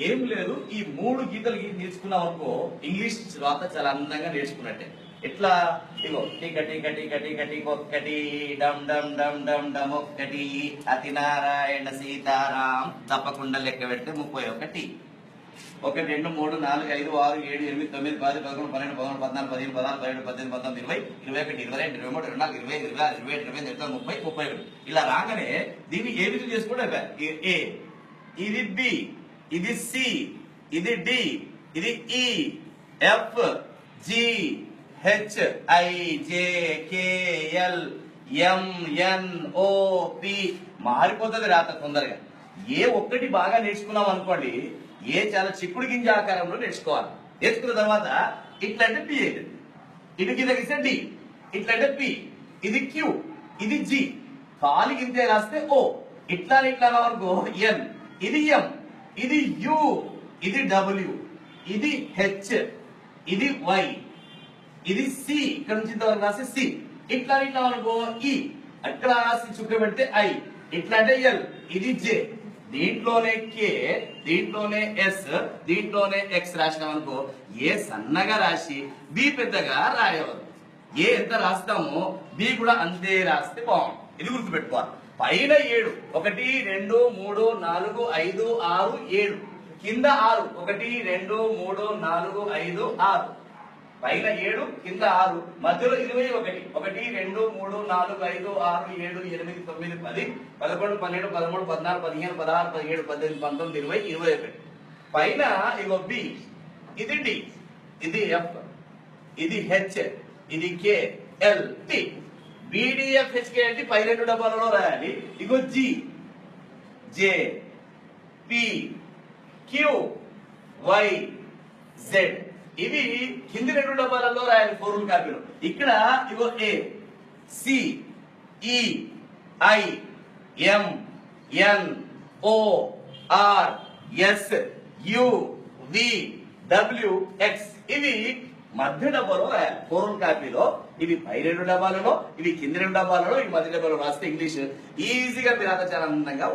ఏం లేదు, ఈ 3 గీతలు నేర్చుకున్నాం అనుకో ఇంగ్లీష్ రాత చాలా అందంగా నేర్చుకున్నట్టే. ఎట్లా? ఇగో టీక టీక టీక టీక టీక ఒక్కటి, డమ్ డమ్ డమ్ డమ్ డమ్ ఒక్కటి, అతి నారాయణ సీతారాం తప్పకుండా లెక్క పెడితే 31. 1 2 3 4 5 6 7 8 9 10 11 12 13 14 15 16 17 18 19 20 21 22 23 24 25 26 27 28 29 30 31. ఇలా రాగానే దీన్ని ఏ విధంగా చేసుకోవడం? ఏ, ఇది బి, ఇది సి, ఇది డి, ఇది E, F, G, H, I, J, K, L, M, N, O, P. మారిపోతుంది రాత తొందరగా. ఏ ఒక్కటి బాగా నేర్చుకున్నాం అనుకోండి, ఏ చాలా చిక్కుడు గింజ ఆకారంలో నేర్చుకోవాలి. నేర్చుకున్న తర్వాత ఇట్లా అంటే పి అవుతుంది, ఇటు కింద గీస్తే డి, ఇట్లా అంటే పి, ఇది క్యూ, ఇది జి, కాలి గింజ రాస్తే ఓ, ఇట్లా ఇట్లా వరకు ఎన్, ఇది ఎం, ఇది యు, ఇది డబ్ల్యూ, ఇది హెచ్, ఇది వై, ఇది సి, ఇక్కడ నుంచి ఇంతవరకు రాస్తే సి, ఇట్లా ఇట్లా అనుకో ఈ, అక్కడ రాసి చుక్క పెడితే ఐ, ఇట్లా అంటే ఎల్, ఇది జే, దీంట్లోనే కే, దీంట్లోనే ఎస్, దీంట్లోనే ఎక్స్ రాసినాం అనుకో ఏ సన్నగా రాసి బి పెద్దగా రాయవద్దు. ఏ ఎంత రాస్తామో బి కూడా అంతే రాస్తే బాగుంది. ఇది గుర్తుపెట్టుకోవాలి. పైన 7 1 2 3 4 5 6 7, కింద 6 1 2 3 4 5 6, పైన 7 కింద 6, మధ్యలో 21 1 2 3 4 5 6 7 8 9 10 11 12 13 14 15 16 17 18 19 20 21. పైన ఇగో బి, ఇది డి, ఇది ఎఫ్, ఇది హెచ్, ఇది K, L, T. BDF HK అంటే పై 2 డబ్బాలలో రాయాలి. ఇగో G, J, P, Q, Y, Z, ఇవి కింది 2 డబ్బాలలో రాయాలి ఫోర్ములా కాపీలో. ఇక్కడ ఇగో A, C, E, I, M, N, O, R, S, U, V, W, X, ఇవి మధ్య డబ్బాలో రాయాలి ఫోర్ములా కాపీలో. ఇవి పై 2 డబ్బాలలో, ఇవి కింది 2 డబ్బాలలో, ఇవి మధ్య డబ్బాలో రాస్తే ఇంగ్లీష్ ఈజీగా మీరు చాలా అందంగా